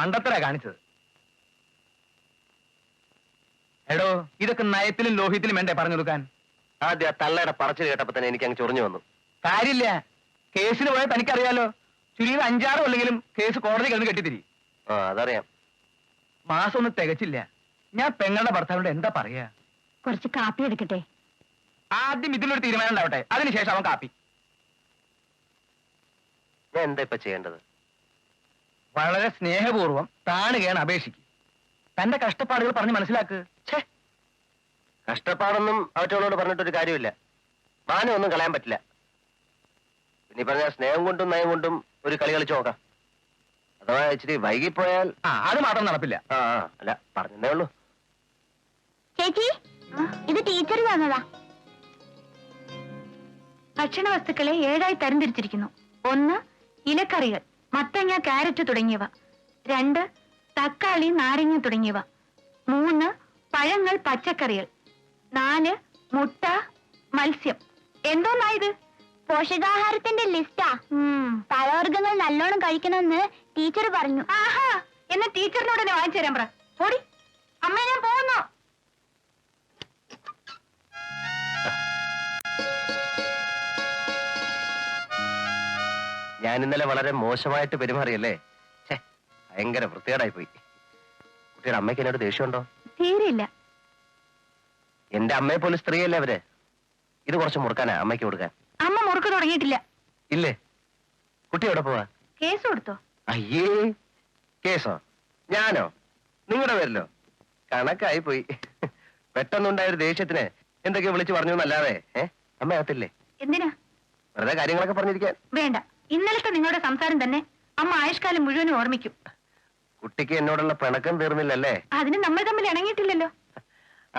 മണ്ടത്തരാ കാണിച്ചത്. എടോ, ഇതൊക്കെ നയത്തിലും ലോഹ്യത്തിലും വേണ്ടേ പറഞ്ഞു കൊടുക്കാൻ? ആദ്യം ആ തള്ളയുടെ പറച്ചിൽ കേട്ടപ്പോ തന്നെ എനിക്ക് അങ്ങ് ചൊറിഞ്ഞു വന്നു. കാര്യമില്ല, കേസിന് പോയാൽ തനിക്കറിയാലോ, ചുരുങ്ങിയത് 5-6 കൊല്ലെങ്കിലും കേസ് കോടതി കിടന്ന് കെട്ടിത്തിരി. അതറിയാം. മാസം ഒന്നും തികച്ചില്ല. ഞാൻ പെങ്ങളുടെ ഭർത്താവിനോട് എന്താ പറയാ? കുറച്ച് കാപ്പി എടുക്കട്ടെ? ആദ്യം ഇതിലൊരു തീരുമാനം ഉണ്ടാവട്ടെ, അതിനുശേഷം അവൻ കാപ്പി. ഞാൻ എന്താ ഇപ്പൊ ചെയ്യേണ്ടത്? വളരെ സ്നേഹപൂർവ്വം താണുകയാണ് അപേക്ഷിക്കും. തന്റെ കഷ്ടപ്പാടുകൾ പറഞ്ഞ് മനസ്സിലാക്ക്. കഷ്ടപ്പാടൊന്നും അവറ്റോളോട് പറഞ്ഞിട്ടൊരു കാര്യമില്ല. മാനം ഒന്നും കളയാൻ പറ്റില്ല. പിന്നെ പറഞ്ഞ സ്നേഹം കൊണ്ടും നയം കൊണ്ടും ഒരു കളി കളിച്ചു നോക്കാം. അഥവാ ഇച്ചിരി വൈകിപ്പോയാൽ അത് മാത്രം നടപ്പില്ല. അല്ല, പറഞ്ഞേ ഉള്ളൂ. ചേച്ചി, ഇത് ടീച്ചർ തന്നതാ. ഭക്ഷണ വസ്തുക്കളെ 7ആയി തരംതിരിച്ചിരിക്കുന്നു. 1 ഇലക്കറികൾ, മത്തങ്ങ, കാരറ്റ് തുടങ്ങിയവ. 2 തക്കാളി, നാരങ്ങ തുടങ്ങിയവ. 3 പഴങ്ങൾ, പച്ചക്കറികൾ. 4 മുട്ട, മത്സ്യം. എന്തോന്നായത്? പോഷകാഹാരത്തിന്റെ ലിസ്റ്റാ. പഴവർഗ്ഗങ്ങൾ നല്ലോണം കഴിക്കണമെന്ന് ടീച്ചർ പറഞ്ഞു. ആഹാ, എന്നാ ടീച്ചറിനോട് തന്നെ വാങ്ങിച്ചു തരാൻ പറ. ഓടി അമ്മ, ഞാൻ പോകുന്നു. ഞാൻ ഇന്നലെ വളരെ മോശമായിട്ട് പെരുമാറിയല്ലേ? ഭയങ്കര വൃത്തികേടായി പോയി. കുട്ടിയുടെ അമ്മയ്ക്ക് എന്നോട് ദേഷ്യമുണ്ടോ? തീരില്ല. എന്റെ അമ്മയെ പോലെ സ്ത്രീയല്ലേ അവര്. ഇത് കുറച്ച് മുറുക്കാനാ അമ്മയ്ക്ക് കൊടുക്കാൻ. അമ്മ മുറുക്ക് തുടങ്ങിയിട്ടില്ല. ഇല്ലേ? കുട്ടി എവിടെ പോവാ? കേസ് കൊടുത്തോ? അയ്യേ, കേസോ? ഞാനോ? നിങ്ങളുടെ പേരിലോ? കണക്കായി പോയി. പെട്ടെന്നുണ്ടായ ഒരു ദേഷ്യത്തിന് എന്തൊക്കെയോ വിളിച്ചു പറഞ്ഞു എന്നല്ലാതെ. അമ്മ അകത്തില്ലേ? എന്തിനാ? വെറുതെ കാര്യങ്ങളൊക്കെ പറഞ്ഞിരിക്കാൻ. വേണ്ട, ഇന്നലത്തെ നിങ്ങളുടെ സംസാരം തന്നെ അമ്മ ആയുഷ്കാലം മുഴുവനും ഓർമ്മിക്കും. കുട്ടിക്ക് എന്നോടുള്ള പിണക്കം തീർന്നില്ലല്ലേ? അതിന് നമ്മൾ തമ്മിൽ ഇണങ്ങിയിട്ടില്ലല്ലോ.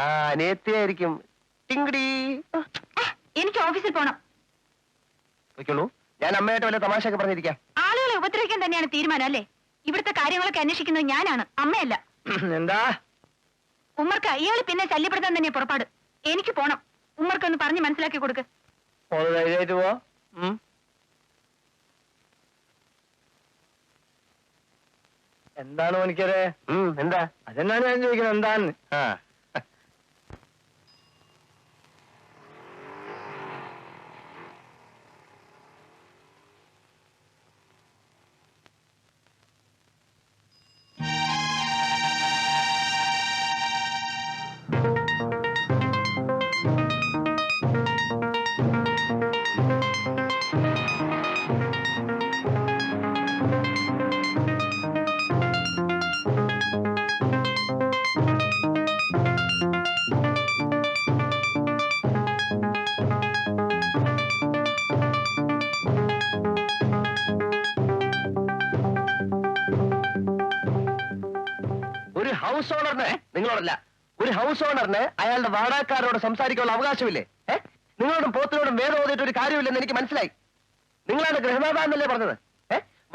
അനിയത്തിയായിരിക്കും. എനിക്ക് ഓഫീസിൽ പോണം. വെക്കുള്ളൂ. ഞാൻ അമ്മയായിട്ട് വല്ല തമാശയൊക്കെ പറഞ്ഞിരിക്കാം. ആളുകളെ ഉപദ്രവിക്കാൻ തന്നെയാണ് തീരുമാനം അല്ലേ? ഇവിടുത്തെ കാര്യങ്ങളൊക്കെ അന്വേഷിക്കുന്നത് ഞാനാണ്, അമ്മയല്ല. എന്താ ഉമ്മർക്ക് ഇയാള് പിന്നെ ശല്യപ്പെടുത്താൻ തന്നെ പുറപ്പാട്. എനിക്ക് പോണം. ഉമ്മർക്കൊന്ന് പറഞ്ഞ് മനസ്സിലാക്കി കൊടുക്ക്. ധൈര്യമായിട്ട് പോ. എന്താണ് എനിക്കത്? എന്താ? അതെന്നാണ് ഞാൻ ചോദിക്കുന്നത്, എന്താന്ന്? ഹൗസ് ഓണറിന്, നിങ്ങളോടല്ല, ഒരു ഹൗസ് ഓണറിന് അയാളുടെ വാടകക്കാരോട് സംസാരിക്കാനുള്ള അവകാശമില്ലേ? നിങ്ങളോടും പോത്തിനോടും വേദം ഓതിയിട്ട് ഒരു കാര്യമില്ലെന്ന് എനിക്ക് മനസ്സിലായി. നിങ്ങളാണ് ഗൃഹനാഥാന്നല്ലേ പറഞ്ഞത്?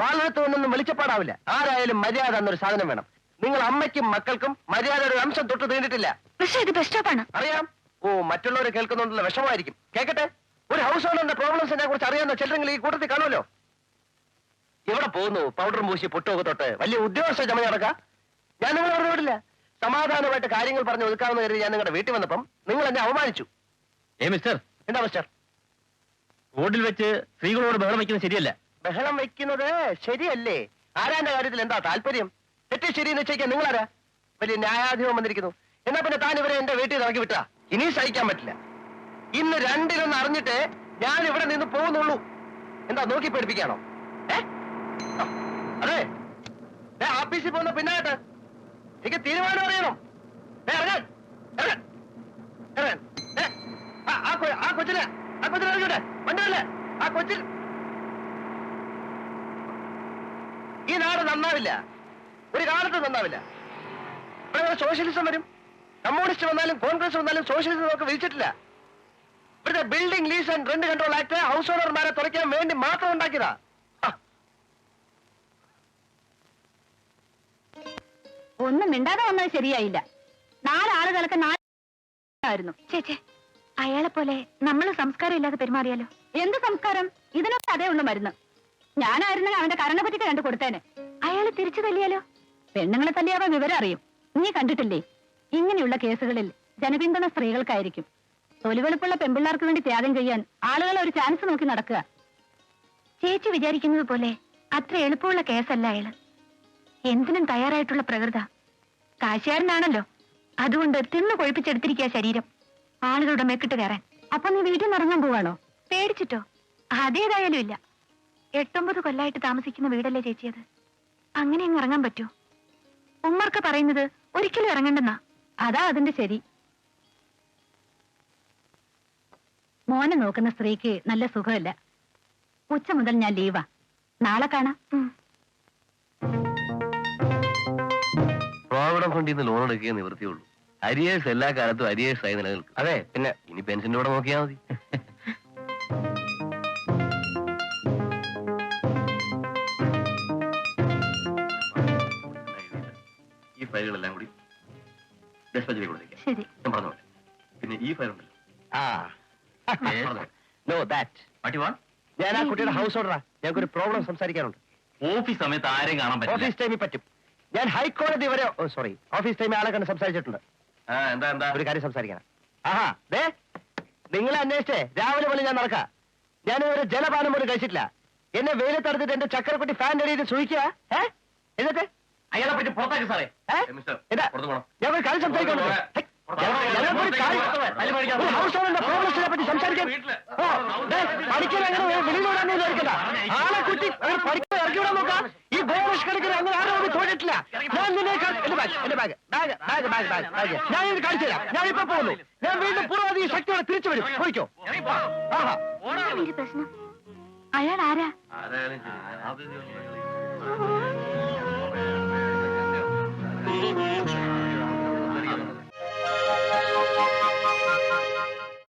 വാളെടുത്ത് ഒന്നൊന്നും വെളിച്ചപ്പാടാവില്ല. ആരായാലും മര്യാദ എന്നൊരു സാധനം വേണം. നിങ്ങൾ അമ്മയ്ക്കും മക്കൾക്കും മര്യാദയുടെ ഒരു അംശം തൊട്ട് തീണ്ടിട്ടില്ല. പക്ഷേ ഇത് ബെസ്റ്റാപ്പാണ്. അറിയാം. മറ്റുള്ളവർ കേൾക്കുന്നുണ്ടല്ലോ, വിഷമമായിരിക്കും. കേൾക്കട്ടെ. ഒരു ഹൗസ് ഓണറിന്റെ പ്രോബ്ലംസിനെ കുറിച്ച് അറിയാവുന്ന ചിലരെങ്കിലും ഈ കൂട്ടത്തിൽ കാണുമല്ലോ. എവിടെ പോകുന്നു? പൗഡറും പൂശി പൊട്ടുമൊക്കെ തൊട്ട് വലിയ ഉദ്യോഗസ്ഥ ചമഞ്ഞ നടക്കാം. ഞാൻ നിങ്ങളെ പറഞ്ഞു വിടില്ല. സമാധാനമായിട്ട് കാര്യങ്ങൾ പറഞ്ഞ് ഒതുക്കാവുന്ന കരുതി ഞാൻ നിങ്ങളുടെ വീട്ടിൽ വന്നപ്പം നിങ്ങൾ എന്നെ അവമാനിച്ചു. മിസ്റ്റർ, എന്താ മിസ്റ്റർ? റോഡിൽ വെച്ച് സ്ത്രീകളോട് ബഹളം വയ്ക്കുന്നത് ശരിയല്ല. ബഹളം വയ്ക്കുന്നത് ശരിയല്ലേ? ആരാന്റെ കാര്യത്തിൽ എന്താ താല്പര്യം? തെറ്റ് ശരി നിശ്ചയിക്കാൻ നിങ്ങളാരാ? വലിയ ന്യായാധിപം വന്നിരിക്കുന്നു. എന്നാ പിന്നെ താൻ ഇവരെ എന്റെ വീട്ടിൽ ഇറക്കി വിട്ടാ ഇനി സഹിക്കാൻ പറ്റില്ല. ഇന്ന് 2-1 അറിഞ്ഞിട്ട് ഞാൻ ഇവിടെ നിന്ന് പോകുന്നുള്ളൂ. എന്താ നോക്കി പേടിപ്പിക്കാണോ? അതെ, ആഫീസിൽ പോകുന്ന പിന്നായിട്ട് എനിക്ക് തീരുമാനം അറിയണം. ആ കൊച്ചിനെ ഇറങ്ങിട്ടെ, മണ്ടല്ലേ? ആ കൊച്ചിൽ ഈ നാട് നന്നാവില്ല, ഒരു കാലത്ത് നന്നാവില്ല. ഇവിടെ സോഷ്യലിസം വരും. കമ്മ്യൂണിസ്റ്റ് വന്നാലും കോൺഗ്രസ് വന്നാലും സോഷ്യലിസം നമുക്ക് വിധിച്ചിട്ടില്ല. ഇവിടുത്തെ building lease and rent control act house ഓണർമാരെ തുറയ്ക്കാൻ വേണ്ടി മാത്രം ഉണ്ടാക്കിയതാ. ഒന്നും മിണ്ടാതെ വന്നത് ശരിയായില്ല. 4 ആളുകൾക്ക് 4 ചേച്ചേ, അയാളെ പോലെ നമ്മൾ സംസ്കാരം ഇല്ലാതെ പെരുമാറിയാലോ? എന്ത് സംസ്കാരം? ഇതിനൊക്കെ അതേ ഉള്ളു മരുന്ന്. ഞാനായിരുന്നെങ്കിൽ അവന്റെ കരണപറ്റിക്ക് 2 കൊടുത്തേനെ. അയാള് തിരിച്ചു തല്ലിയാലോ? പെണ്ണുങ്ങളെ തല്ലിയാവാൻ വിവരം അറിയും. നീ കണ്ടിട്ടില്ലേ, ഇങ്ങനെയുള്ള കേസുകളിൽ ജനപിന്തുണ സ്ത്രീകൾക്കായിരിക്കും. തൊലിവെളുപ്പുള്ള പെൺപിള്ളേർക്ക് വേണ്ടി ത്യാഗം ചെയ്യാൻ ആളുകൾ ഒരു ചാൻസ് നോക്കി നടക്കുക. ചേച്ചി വിചാരിക്കുന്നത് പോലെ അത്ര എളുപ്പമുള്ള കേസല്ല അയാള്. എന്തിനും തയ്യാറായിട്ടുള്ള പ്രകൃത. കാശുകാരനാണല്ലോ, അതുകൊണ്ട് തിന്നു കൊഴുപ്പിച്ചെടുത്തിരിക്കുക ശരീരം, ആളുകളുടെ മെക്കിട്ട് കയറാൻ. അപ്പൊ നീ വീട്ടിൽ നിന്ന് ഇറങ്ങാൻ പോവാണോ? പേടിച്ചിട്ടോ? അതേതായാലും ഇല്ല. 8-9 കൊല്ലായിട്ട് താമസിക്കുന്ന വീടല്ലേ ചേച്ചിയത്. അങ്ങനെ അങ്ങ് ഇറങ്ങാൻ പറ്റൂ? ഉമ്മർക്ക് പറയുന്നത് ഒരിക്കലും ഇറങ്ങണ്ടെന്നാ. അതാ അതിന്റെ ശരി. മോനെ നോക്കുന്ന സ്ത്രീക്ക് നല്ല സുഖമില്ല. ഉച്ച മുതൽ ഞാൻ ലീവാ. നാളെ കാണാം. പ്രോവിഡന്റ് ഫണ്ടിൽ നിന്ന് ലോൺ എടുക്കുക നിവൃത്തിയുള്ളൂ. അരിയേഴ്സ് എല്ലാ കാലത്തും അരിയേഴ്സ് ആയി നിലനിൽക്കും. അതെ, പിന്നെ ഇനി പെൻഷന്റെ കൂടെ നോക്കിയാൽ മതി. ഈ ഫയലുകളെല്ലാം കൂടി ഡെസ്പാച്ചിലേക്ക് കൊടുത്തേക്കാം. ശരി. ഞാൻ പറഞ്ഞോട്ടെ. പിന്നെ ഈ ഫയൽ ഉണ്ടല്ലോ. Know that. ഞാൻ ആ കുട്ടിയുടെ ഹൗസ് ഓർഡറാ. ഞങ്ങൾക്ക് ഒരു പ്രോബ്ലം സംസാരിക്കാനുണ്ട്. ഓഫീസ് സമയത്ത് ആരെയും കാണാൻ ഓഫീസ് ടൈമിൽ പറ്റും. ഞാൻ ഹൈക്കോടതി വരെ സോറി ഓഫീസ് ടൈമിൽ ആളെ കണ്ട് സംസാരിച്ചിട്ടുണ്ട്. എന്താ ഒരു കാര്യം സംസാരിക്കണം. ആഹാ ദേ, നിങ്ങളെ അന്വേഷിച്ചേ രാവിലെ പോലെ ഞാൻ നടക്കാം. ഞാൻ ഒരു ജലപാനം പോലും കഴിച്ചിട്ടില്ല. എന്നെ വെയിലത്തെടുത്തിട്ട് എന്റെ ചക്കരക്കുട്ടി ഫാൻ അടിയിൽ സൂഹിക്കുക. എന്നിട്ട് അയാളെ പറ്റി പുറത്താക്കി സാറേ. എന്താ ഞാൻ ഒരു കാര്യം സംസാരിക്കാൻ ഹൗസ് ഓണറിന്റെ പ്രോബ്ലംസിനെ പറ്റി സംസാരിക്കാൻ പഠിക്കാൻ അങ്ങനെ വെളിയിലൂടെ വിചാരിക്കണ്ട. ആളെ കുട്ടി പഠിക്കാൻ ഇറക്കി വിടാൻ നോക്കാം. ഈ ഗോവഷ് കളിക്കുന്ന അങ്ങനെ ആരും ഒന്നും തോന്നിട്ടില്ല. ഞാൻ നിന്നെ ഞാൻ ഇത് കാണിച്ചു തരാം. ഞാൻ ഇപ്പൊ പോകുന്നു. ഞാൻ വീണ്ടും പൂർവ്വാധി ശക്തിയോടെ തിരിച്ചു വരും. പോയിക്കോ. ആഹാ പ്രശ്നം അയാൾ ആരാ?